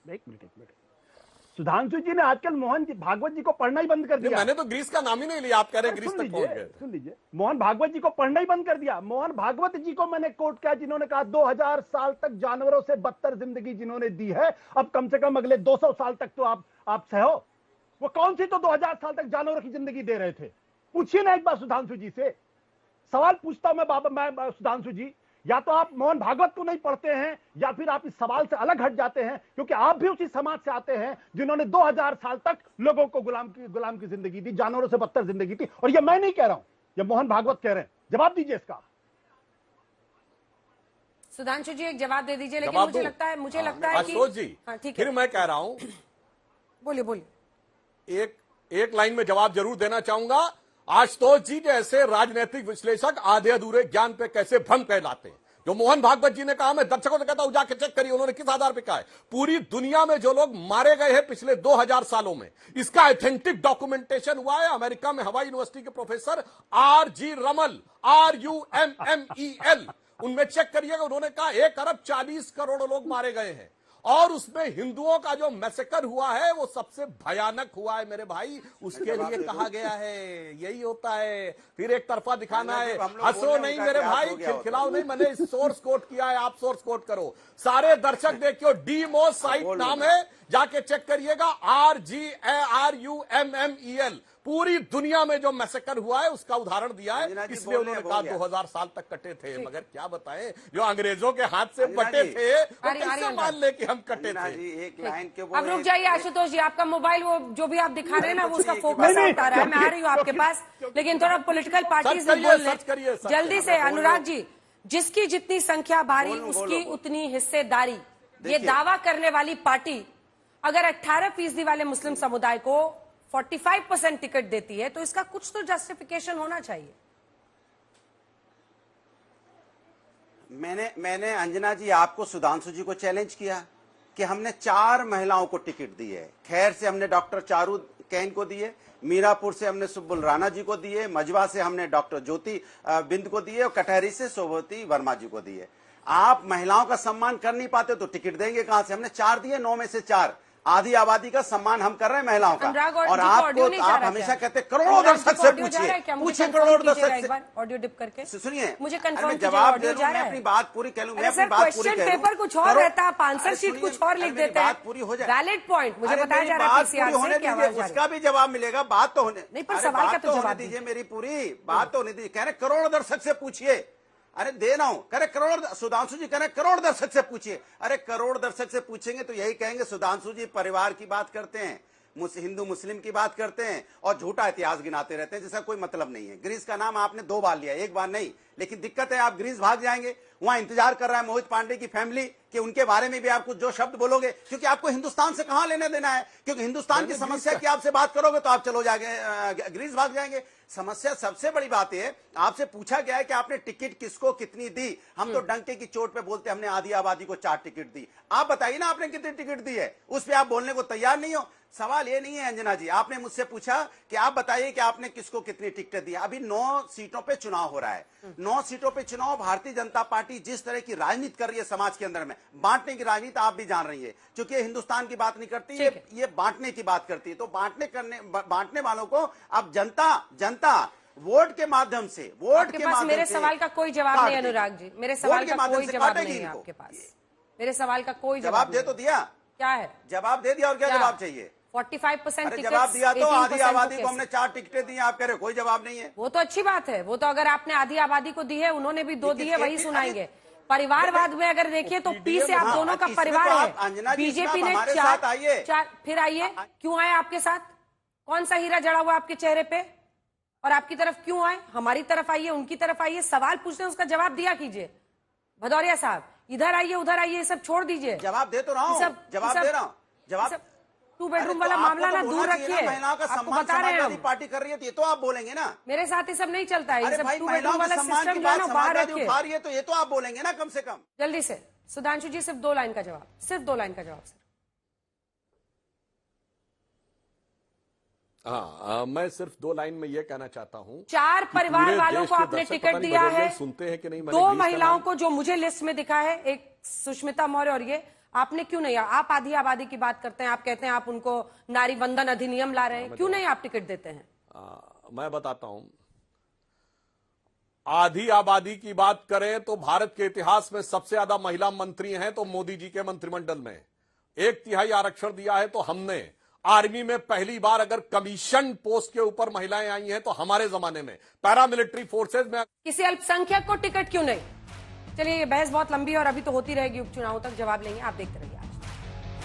सुधांशु जी ने आजकल मोहन भागवत जी को पढ़ना ही बंद कर दिया। मैंने तो ग्रीस का नाम ही नहीं लिया, आप कह रहे हैं ग्रीस तक पहुंच गए। सुन लीजिए, मोहन भागवत जी को पढ़ना ही बंद कर दिया। मोहन भागवत जी को मैंने कोट किया, जिन्होंने कहा 2000 साल तक जानवरों से बदतर जिंदगी जिन्होंने दी है, अब कम से कम अगले 200 साल तक तो आप सहो। वो कौन सी तो 2000 साल तक जानवरों की जिंदगी दे रहे थे? पूछिए ना एक बार सुधांशु जी से। सवाल पूछता हूं मैं सुधांशु जी, या तो आप मोहन भागवत को नहीं पढ़ते हैं, या फिर आप इस सवाल से अलग हट जाते हैं, क्योंकि आप भी उसी समाज से आते हैं जिन्होंने 2000 साल तक लोगों को गुलाम की जिंदगी दी, जानवरों से बदतर जिंदगी थी। और ये मैं नहीं कह रहा हूं, ये मोहन भागवत कह रहे हैं। जवाब दीजिए इसका। सुधांशु जी एक जवाब दे दीजिए, लेकिन मुझे लगता है आशुतोष जी, फिर मैं कह रहा हूं, बोलिए। एक लाइन में जवाब जरूर देना चाहूंगा। आशुतोष जी जैसे राजनीतिक विश्लेषक आधे अधूरे ज्ञान पे कैसे भ्रम कहलाते हैं। जो मोहन भागवत जी ने कहा, मैं दर्शकों से कहता हूं जाके चेक करिए उन्होंने किस आधार पे कहा है। पूरी दुनिया में जो लोग मारे गए हैं पिछले 2000 सालों में, इसका ऑथेंटिक डॉक्यूमेंटेशन हुआ है। अमेरिका में हवाई यूनिवर्सिटी के प्रोफेसर RG रमल, RUMMEL, उनमें चेक करिएगा। उन्होंने कहा 1 अरब 40 करोड़ लोग मारे गए हैं, और उसमें हिंदुओं का जो मैसेकर हुआ है वो सबसे भयानक हुआ है मेरे भाई। उसके लिए कहा गया है, यही होता है। फिर एक तरफा दिखाना है, हंसो नहीं मेरे भाई, खिलखिलाओ नहीं। मैंने सोर्स कोट किया है, आप सोर्स कोट करो। सारे दर्शक देखियो, डीमोसाइट नाम है, जाके चेक करिएगा, RGARUMMEL, पूरी दुनिया में जो मैसेकर हुआ है उसका उदाहरण दिया है। इसलिए उन्होंने कहा 2000 साल तक कटे थे। मगर क्या बताएं, जो अंग्रेजों के हाथ से बटे थे वो कैसे मान ले कि हम कटे थे। एक लाइन के अब रुक जाइए आशुतोष जी, आपका मोबाइल वो जो भी आप दिखा रहे हैं ना, वो उसका फोकस आउट आ रहा है। मैं आ रही हूँ आपके पास, लेकिन थोड़ा पॉलिटिकल पार्टीज में बोल ले जल्दी से। अनुराग जी, जिसकी जितनी संख्या भारी उसकी उतनी हिस्सेदारी, ये दावा करने वाली पार्टी अगर 18% वाले मुस्लिम समुदाय को 45% टिकट देती है तो इसका कुछ तो जस्टिफिकेशन होना चाहिए। मैंने अंजना जी आपको, सुधांशु जी को चैलेंज किया कि हमने 4 महिलाओं को टिकट दी है। खैर से हमने डॉक्टर चारू कैन को दिए, मीरापुर से हमने सुब्बुल राणा जी को दिए, मजवा से हमने डॉक्टर ज्योति बिंद को दिए और कटहरी से शोभती वर्मा जी को दिए। आप महिलाओं का सम्मान कर नहीं पाते तो टिकट देंगे कहां से? हमने 4 दिए, 9 में से 4। आधी आबादी का सम्मान हम कर रहे हैं महिलाओं का। और आप हमेशा कहते करोड़ों दर्शक से पूछिए करोड़ों दर्शक से ऑडियो डिप करके सुनिए, मुझे कंफर्म जवाब दे दूं, मैं अपनी बात पूरी कह लूं। मैं अपनी बात पूरी कह लूं। पेपर कुछ और रहता है, आंसर शीट कुछ और लिख देते हैं। बात पूरी हो जाए, वैलिड पॉइंट मुझे बताया जा रहा है पीसीआर से क्या आवाज उसका भी जवाब मिलेगा। बात तो होने नहीं, पर सवाल का तो जवाब दीजिए, मेरी पूरी बात तो होने दीजिए। कह रहे करोड़ों दर्शक से पूछिए, अरे दे रहा हूं। कह रहे करोड़, सुधांशु जी कह रहे करोड़ दर्शक से पूछिए। अरे करोड़ दर्शक से पूछेंगे तो यही कहेंगे सुधांशु जी परिवार की बात करते हैं, हिंदू मुस्लिम की बात करते हैं और झूठा इतिहास गिनाते रहते हैं, जिसका कोई मतलब नहीं है। ग्रीस का नाम आपने 2 बार लिया, 1 बार नहीं। लेकिन दिक्कत है, आप ग्रीस भाग जाएंगे, वहां इंतजार कर रहा है मोहित पांडे की फैमिली कि उनके बारे में भी आप कुछ जो शब्द बोलोगे, क्योंकि आपको हिंदुस्तान से कहां लेने देना है। क्योंकि हिंदुस्तान की समस्या की आपसे बात करोगे तो आप चलो जाएंगे ग्रीस भाग जाएंगे। समस्या सबसे बड़ी बात है, आपसे पूछा गया है कि आपने टिकट किसको कितनी दी। हम तो डंके की चोट पे बोलते हमने आधी आबादी को 4 टिकट दी। आप बताइए ना आपने कितनी टिकट दी है, उस पर आप बोलने को तैयार नहीं हो। सवाल ये नहीं है अंजना जी, आपने मुझसे पूछा कि आप बताइए कि आपने किसको कितनी टिकट दी। अभी 9 सीटों पे चुनाव हो रहा है। 9 सीटों पे चुनाव, भारतीय जनता पार्टी जिस तरह की राजनीति कर रही है समाज के अंदर में, बांटने की राजनीति आप भी जान रही है। क्योंकि हिंदुस्तान की बात नहीं करती, ये बांटने की बात करती है। तो बांटने वालों को अब जनता वोट के माध्यम से, मेरे सवाल का कोई जवाब नहीं अनुराग जी, मेरे सवाल का कोई जवाब नहीं है आपके पास। मेरे सवाल का कोई जवाब दे तो दिया, क्या है जवाब दे दिया और क्या जवाब चाहिए? 45% जवाब दिया तो आधी आबादी को हमने 4 टिकटें दी, आप कह रहे कोई जवाब नहीं है। वो तो अच्छी बात है, वो तो अगर आपने आधी आबादी को दी है, उन्होंने भी 2 दी है, वही सुनाएंगे। परिवारवाद में अगर देखिए तो पी से आप दोनों का परिवार है। बीजेपी ने 4 फिर आइए, क्यों आए आपके साथ? कौन सा हीरा जड़ा हुआ आपके चेहरे पे? और आपकी तरफ क्यों आए? हमारी तरफ आइए, उनकी तरफ आइए, सवाल पूछते हैं उसका जवाब दिया कीजिए। भदौरिया साहब इधर आइए, उधर आइए, ये सब छोड़ दीजिए। जवाब दे तो रहा हूं, जवाब दे रहा हूं। जवाब 2 बेडरूम वाला मामला ना दूर रखिए, महिलाओं का सम्मान समाजवादी पार्टी कर रही है, ये तो आप बोलेंगे ना। मेरे साथ ये सब नहीं चलता है, ये सब 2 बेडरूम वाला सिस्टम जो है ना बाहर रखिए, तो ये तो आप बोलेंगे ना कम से कम। जल्दी से सुधांशु जी, सिर्फ 2 लाइन का जवाब, सिर्फ 2 लाइन का जवाब सर। हाँ, मैं सिर्फ 2 लाइन में ये कहना चाहता हूँ, 4 परिवार वालों को आपने टिकट दिया है, सुनते हैं कि नहीं? 2 महिलाओं को जो मुझे लिस्ट में दिखा है, एक सुष्मिता मौर्य और ये, आपने क्यों नहीं? आप आधी आबादी की बात करते हैं, आप कहते हैं आप उनको नारी वंदन अधिनियम ला रहे हैं, क्यों नहीं आप टिकट देते हैं? मैं बताता हूं, आधी आबादी की बात करें तो भारत के इतिहास में सबसे ज्यादा महिला मंत्री हैं तो मोदी जी के मंत्रिमंडल में 1/3 आरक्षण दिया है। तो हमने आर्मी में पहली बार अगर कमीशन पोस्ट के ऊपर महिलाएं आई हैं तो हमारे जमाने में पैरामिलिट्री फोर्सेज में किसी अल्पसंख्यक को टिकट क्यों नहीं? चलिए, ये बहस बहुत लंबी है और अभी तो होती रहेगी उपचुनाव तक, जवाब लेंगे, आप देखते रहिए।